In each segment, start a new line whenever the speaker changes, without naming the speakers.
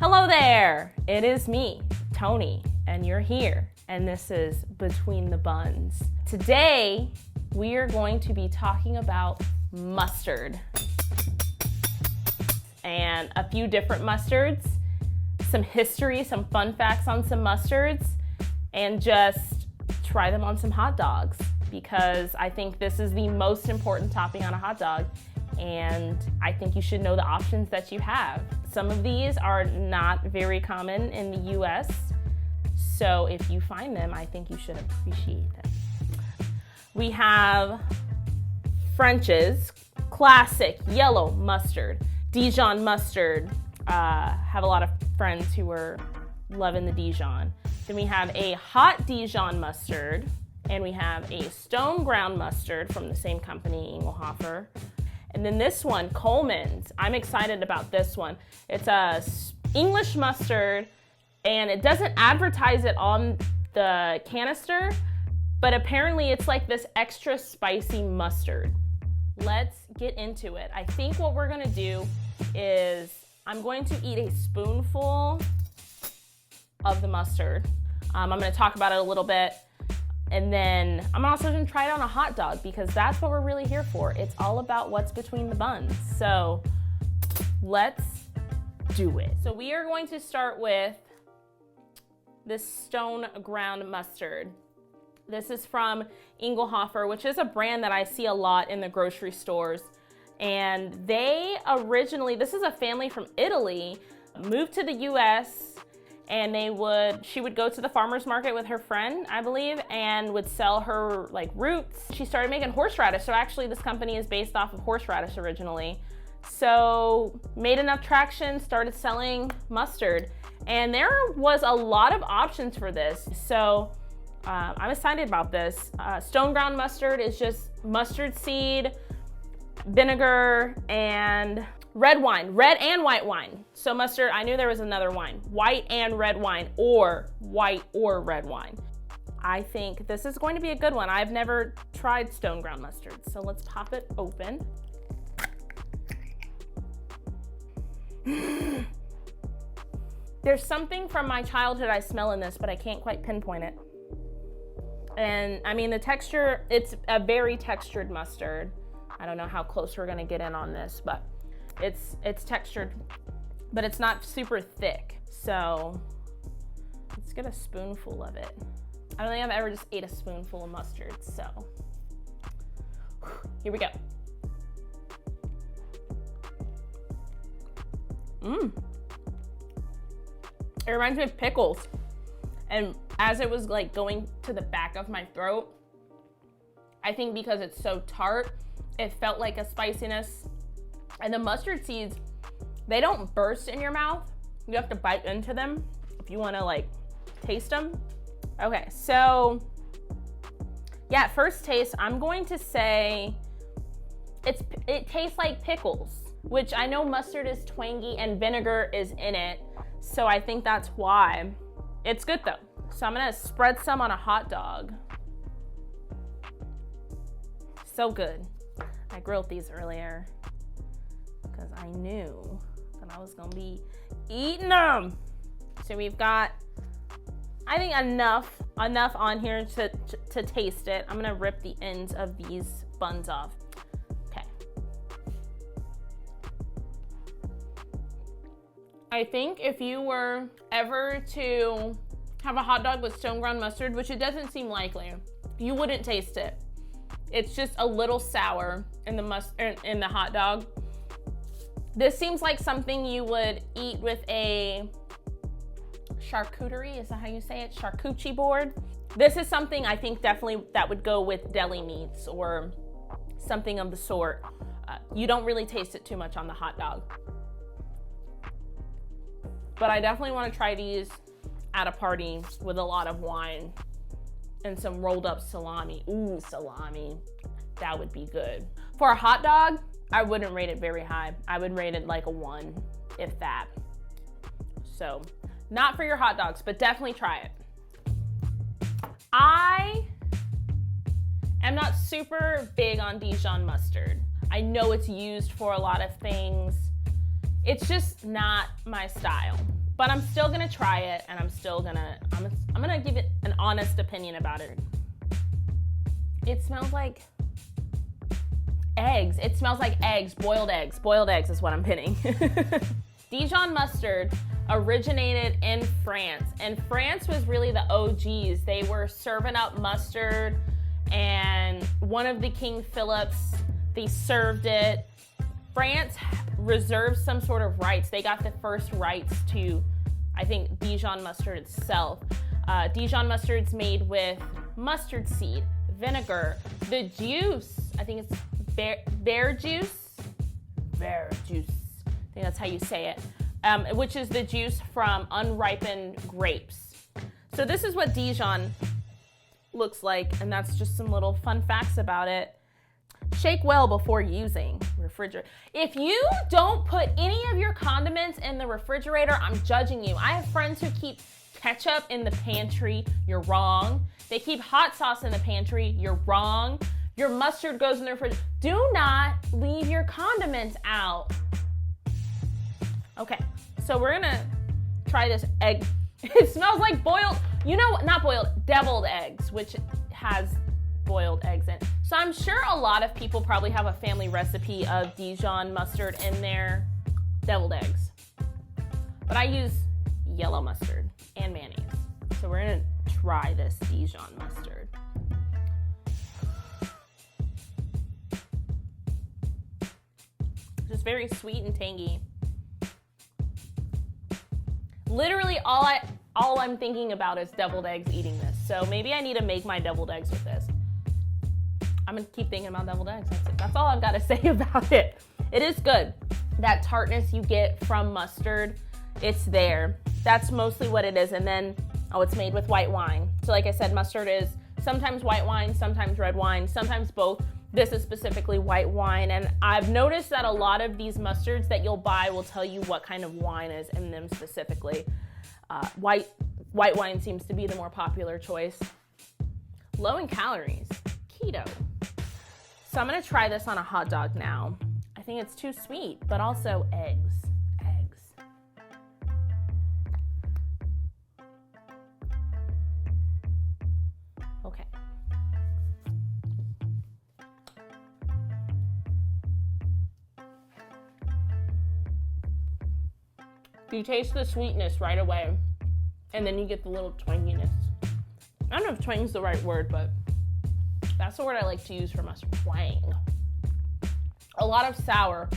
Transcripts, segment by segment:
Hello there, it is me, Tony, and you're here, and this is Between the Buns. Today, we are going to be talking about mustard and a few different mustards, some history, some fun facts on some mustards, and just try them on some hot dogs because I think this is the most important topping on a hot dog, and I think you should know the options that you have. Some of these are not very common in the US, so if you find them, I think you should appreciate them. We have French's classic yellow mustard, Dijon Mustard. Have a lot of friends who are loving the Dijon. Then we have a hot Dijon Mustard, and we have a stone ground mustard from the same company, Inglehoffer. And then this one, Colemans. I'm excited about this one. It's a English mustard, and it doesn't advertise it on the canister, but apparently it's like this extra spicy mustard. Let's get into it. I think what we're gonna do is I'm going to eat a spoonful of the mustard. I'm gonna talk about it a little bit, and then I'm also gonna try it on a hot dog because that's what we're really here for. It's all about what's between the buns. So let's do it. So we are going to start with this stone ground mustard. This is from Inglehoffer, which is a brand that I see a lot in the grocery stores. And they originally, this is a family from Italy, moved to the US, and she would go to the farmer's market with her friend, I believe, and would sell her like roots. She started making horseradish. So actually this company is based off of horseradish originally. So made enough traction, started selling mustard. And there was a lot of options for this. So I'm excited about this. Stone ground mustard is just mustard seed, vinegar, and red wine, red and white wine. So mustard, I knew there was another wine, white and red wine, or white or red wine. I think this is going to be a good one. I've never tried stone ground mustard, so let's pop it open. There's something from my childhood I smell in this, but I can't quite pinpoint it. And I mean, the texture, it's a very textured mustard. I don't know how close we're gonna get in on this, but it's textured, but it's not super thick. So let's get a spoonful of it. I don't think I've ever just ate a spoonful of mustard, so here we go. It reminds me of pickles. And as it was like going to the back of my throat, I think because it's so tart, it felt like a spiciness. And the mustard seeds, they don't burst in your mouth. You have to bite into them if you wanna like taste them. Okay, so yeah, first taste, I'm going to say it tastes like pickles, which I know mustard is twangy and vinegar is in it. So I think that's why. It's good though. So I'm gonna spread some on a hot dog. So good. I grilled these earlier because I knew that I was gonna be eating them. So we've got, I think enough on here to taste it. I'm gonna rip the ends of these buns off. Okay. I think if you were ever to have a hot dog with stone ground mustard, which it doesn't seem likely, you wouldn't taste it. It's just a little sour in the hot dog. This seems like something you would eat with a charcuterie, is that how you say it? Charcuterie board. This is something I think definitely that would go with deli meats or something of the sort. You don't really taste it too much on the hot dog. But I definitely want to try these at a party with a lot of wine and some rolled up salami. Ooh, salami. That would be good. For a hot dog, I wouldn't rate it very high. I would rate it like a 1, if that. So, not for your hot dogs, but definitely try it. I am not super big on Dijon mustard. I know it's used for a lot of things. It's just not my style. but I'm still gonna try it, and I'm gonna give it an honest opinion about it. It smells like eggs. It smells like eggs, boiled eggs. Boiled eggs is what I'm pinning. Dijon mustard originated in France, and France was really the OGs. They were serving up mustard, and one of the King Philips, they served it. France reserved some sort of rights. They got the first rights to, I think, Dijon mustard itself. Dijon mustard's made with mustard seed, vinegar, the juice, I think it's bear juice, I think that's how you say it, which is the juice from unripened grapes. So this is what Dijon looks like, and that's just some little fun facts about it. Shake well before using refrigerator. If you don't put any of your condiments in the refrigerator, I'm judging you. I have friends who keep ketchup in the pantry. You're wrong. They keep hot sauce in the pantry. You're wrong. Your mustard goes in the refrigerator. Do not leave your condiments out. Okay, so we're gonna try this egg. It smells like boiled, not boiled, deviled eggs, which has boiled eggs in. So I'm sure a lot of people probably have a family recipe of Dijon mustard in their deviled eggs. But I use yellow mustard and mayonnaise. So we're gonna try this Dijon mustard. Just very sweet and tangy. Literally all I'm thinking about is deviled eggs eating this. So maybe I need to make my deviled eggs with this. I'm gonna keep thinking about deviled eggs. That's it. That's all I've got to say about it. It is good. That tartness you get from mustard, it's there. That's mostly what it is. And then, it's made with white wine. So like I said, mustard is sometimes white wine, sometimes red wine, sometimes both. This is specifically white wine. And I've noticed that a lot of these mustards that you'll buy will tell you what kind of wine is in them specifically. White wine seems to be the more popular choice. Low in calories, keto. So I'm gonna try this on a hot dog now. I think it's too sweet, but also eggs. Okay. You taste the sweetness right away, and then you get the little twanginess. I don't know if twang's the right word, but that's the word I like to use for mustard. Twang. A lot of sour.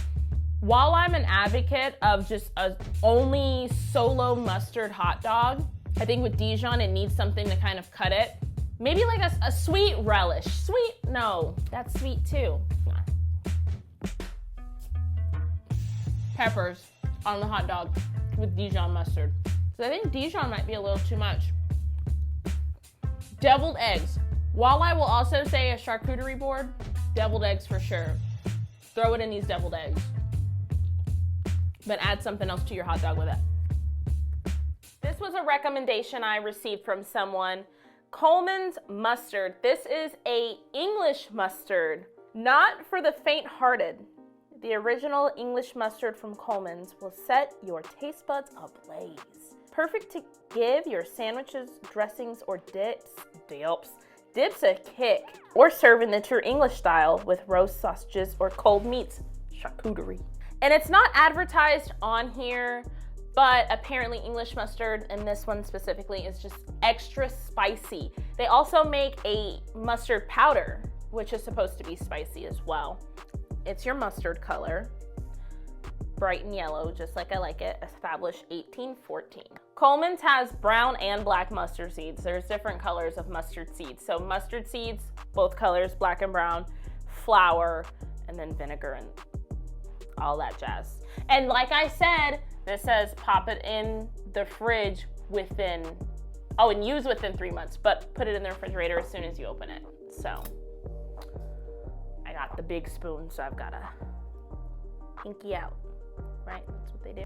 While I'm an advocate of just a only solo mustard hot dog, I think with Dijon it needs something to kind of cut it. Maybe like a sweet relish. Sweet, no, that's sweet too. Peppers on the hot dog with Dijon mustard. So I think Dijon might be a little too much. Deviled eggs. While I will also say a charcuterie board, deviled eggs for sure. Throw it in these deviled eggs. But add something else to your hot dog with it. This was a recommendation I received from someone. Colemans Mustard. This is a English mustard, not for the faint-hearted. The original English mustard from Colemans will set your taste buds ablaze. Perfect to give your sandwiches, dressings, or dips a kick, or serve in the true English style with roast sausages or cold meats, charcuterie. And it's not advertised on here, but apparently English mustard, and this one specifically, is just extra spicy. They also make a mustard powder, which is supposed to be spicy as well. It's your mustard color, bright and yellow, just like I like it, established 1814. Colemans has brown and black mustard seeds. There's different colors of mustard seeds. So mustard seeds, both colors, black and brown, flour, and then vinegar and all that jazz. And like I said, this says pop it in the fridge and use within 3 months, but put it in the refrigerator as soon as you open it. So I got the big spoon, so I've got to pinky out, right? That's what they do.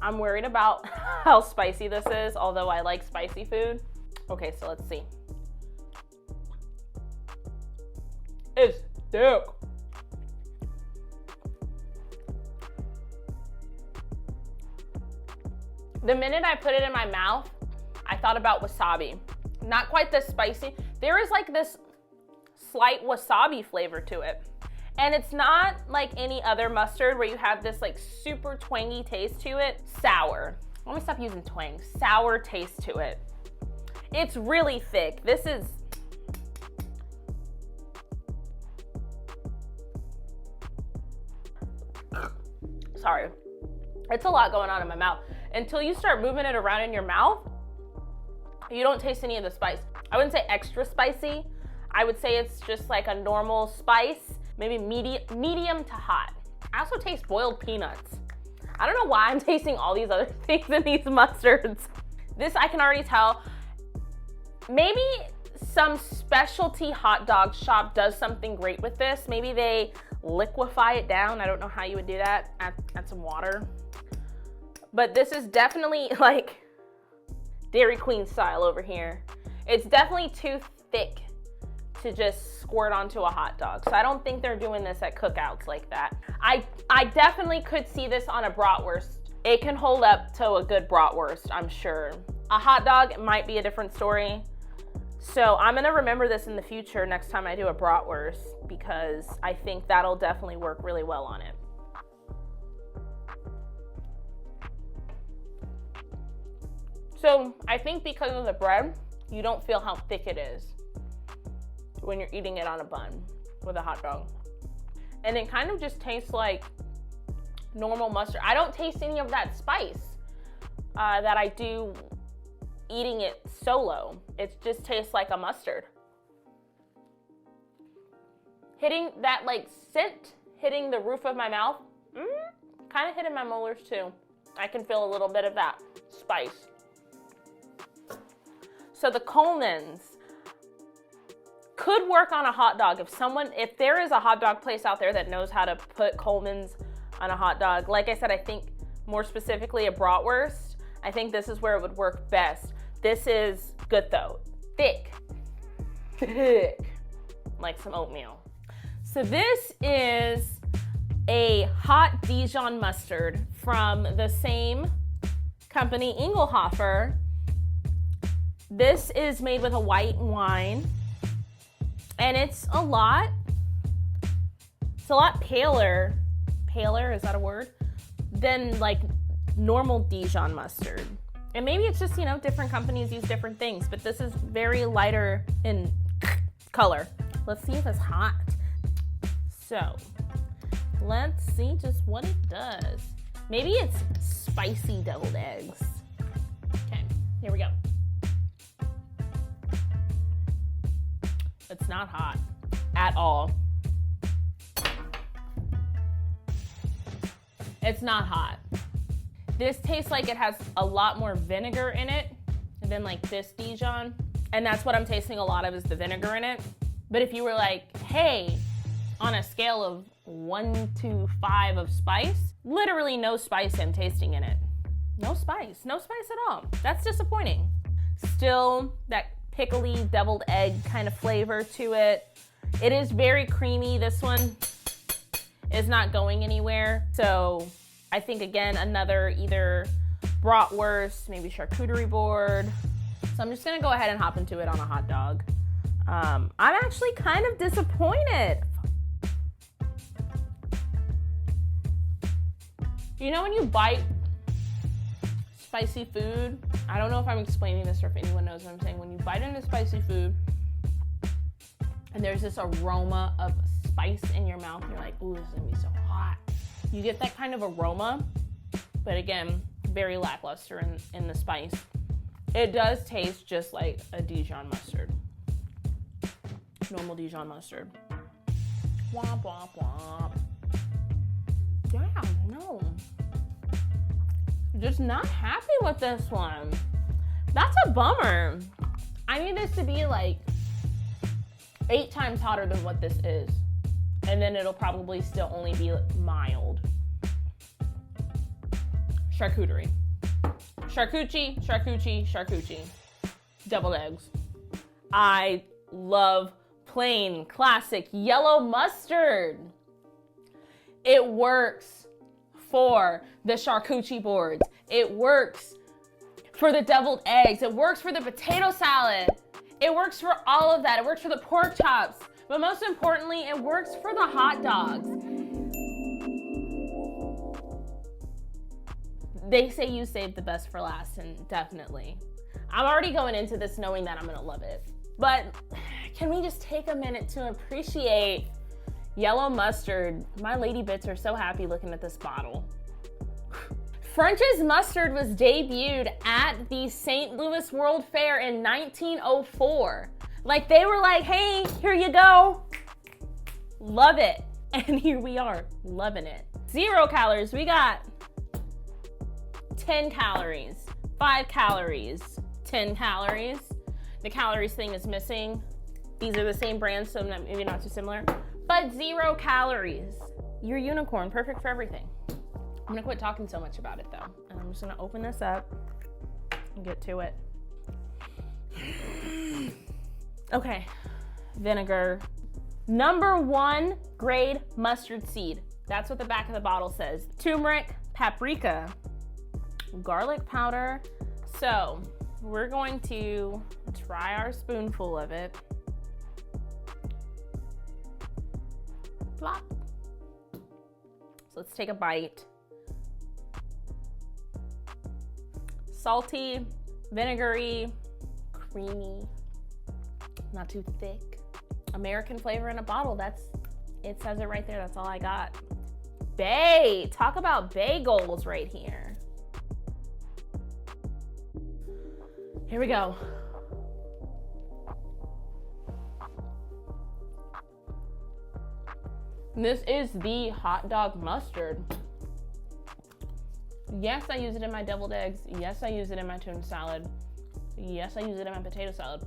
I'm worried about how spicy this is, although I like spicy food. Okay, so let's see. It's thick. The minute I put it in my mouth, I thought about wasabi. Not quite this spicy. There is like this slight wasabi flavor to it. And it's not like any other mustard where you have this like super twangy taste to it. Sour. Let me stop using twang. Sour taste to it. It's really thick. This is... Sorry. It's a lot going on in my mouth. Until you start moving it around in your mouth, you don't taste any of the spice. I wouldn't say extra spicy. I would say it's just like a normal spice. Maybe medium to hot. I also taste boiled peanuts. I don't know why I'm tasting all these other things in these mustards. This I can already tell. Maybe some specialty hot dog shop does something great with this. Maybe they liquefy it down. I don't know how you would do that. Add some water. But this is definitely like Dairy Queen style over here. It's definitely too thick to just squirt onto a hot dog. So I don't think they're doing this at cookouts like that. I definitely could see this on a bratwurst. It can hold up to a good bratwurst, I'm sure. A hot dog might be a different story. So I'm gonna remember this in the future next time I do a bratwurst, because I think that'll definitely work really well on it. So I think because of the bread, you don't feel how thick it is when you're eating it on a bun with a hot dog. And it kind of just tastes like normal mustard. I don't taste any of that spice that I do eating it solo. It just tastes like a mustard. Hitting that like scent, hitting the roof of my mouth, kind of hitting my molars too. I can feel a little bit of that spice. So the Colemans could work on a hot dog. If there is a hot dog place out there that knows how to put Colemans on a hot dog, like I said, I think more specifically a bratwurst, I think this is where it would work best. This is good though. Thick. Like some oatmeal. So this is a hot Dijon mustard from the same company, Inglehoffer. This is made with a white wine, and it's a lot paler, is that a word, than like normal Dijon mustard. And maybe it's just, you know, different companies use different things, but this is very lighter in color. Let's see if it's hot. So let's see just what it does. Maybe it's spicy deviled eggs. Okay, here we go. It's not hot at all. It's not hot. This tastes like it has a lot more vinegar in it than like this Dijon. And that's what I'm tasting a lot of, is the vinegar in it. But if you were like, hey, on a scale of 1 to 5 of spice, literally no spice I'm tasting in it. No spice at all. That's disappointing. Still that pickly deviled egg kind of flavor to it. It is very creamy. This one is not going anywhere. So I think, again, another either bratwurst, maybe charcuterie board. So I'm just gonna go ahead and hop into it on a hot dog. I'm actually kind of disappointed. You know when you bite spicy food, I don't know if I'm explaining this or if anyone knows what I'm saying. When you bite into spicy food and there's this aroma of spice in your mouth, and you're like, ooh, this is gonna be so hot. You get that kind of aroma, but again, very lackluster in the spice. It does taste just like a Dijon mustard. Normal Dijon mustard. Womp, womp, womp. Yeah, no. Just not happy with this one. That's a bummer. I need this to be like 8 times hotter than what this is. And then it'll probably still only be mild. Charcuterie. Charcuterie. Deviled eggs. I love plain, classic yellow mustard. It works for the charcuterie boards. It works for the deviled eggs. It works for the potato salad. It works for all of that. It works for the pork chops. But most importantly, it works for the hot dogs. They say you saved the best for last, and definitely. I'm already going into this knowing that I'm gonna love it. But can we just take a minute to appreciate yellow mustard? My lady bits are so happy looking at this bottle. French's Mustard was debuted at the St. Louis World Fair in 1904. Like, they were like, hey, here you go. Love it. And here we are, loving it. 0 calories, we got 10 calories, 5 calories, 10 calories. The calories thing is missing. These are the same brands, so maybe not too similar, but 0 calories. Your unicorn, perfect for everything. I'm gonna quit talking so much about it though. And I'm just gonna open this up and get to it. Okay, vinegar. #1 grade mustard seed. That's what the back of the bottle says. Turmeric, paprika, garlic powder. So we're going to try our spoonful of it. Plop. So let's take a bite. Salty, vinegary, creamy, not too thick. American flavor in a bottle. It says it right there. That's all I got. Bay, talk about bagels right here. Here we go. This is the hot dog mustard. Yes, I use it in my deviled eggs. Yes, I use it in my tuna salad. Yes, I use it in my potato salad.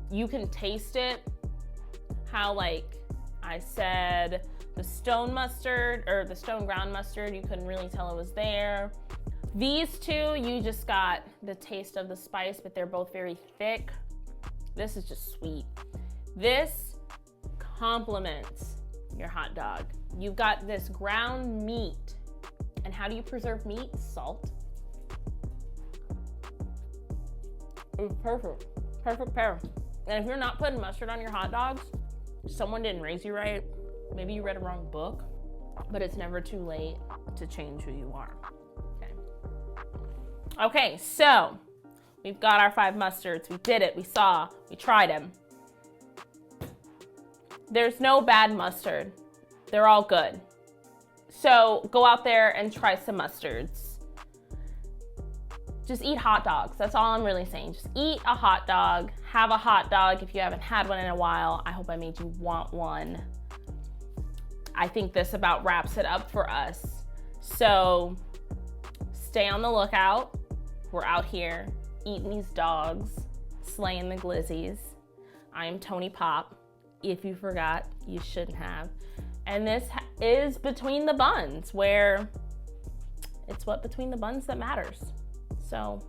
You can taste it, how like I said, the stone mustard or the stone ground mustard, you couldn't really tell it was there. These two, you just got the taste of the spice, but they're both very thick. This is just sweet. This complements your hot dog. You've got this ground meat. And how do you preserve meat? Salt. It's perfect. Perfect pair. And if you're not putting mustard on your hot dogs, someone didn't raise you right. Maybe you read a wrong book, but it's never too late to change who you are. Okay, so we've got our 5 mustards. We did it. We saw. We tried them. There's no bad mustard. They're all good. So go out there and try some mustards. Just eat hot dogs. That's all I'm really saying. Just eat a hot dog. Have a hot dog if you haven't had one in a while. I hope I made you want one. I think this about wraps it up for us. So stay on the lookout. We're out here eating these dogs, slaying the glizzies. I am Tony Pop. If you forgot, you shouldn't have. And this is Between the Buns, where it's what between the buns that matters. So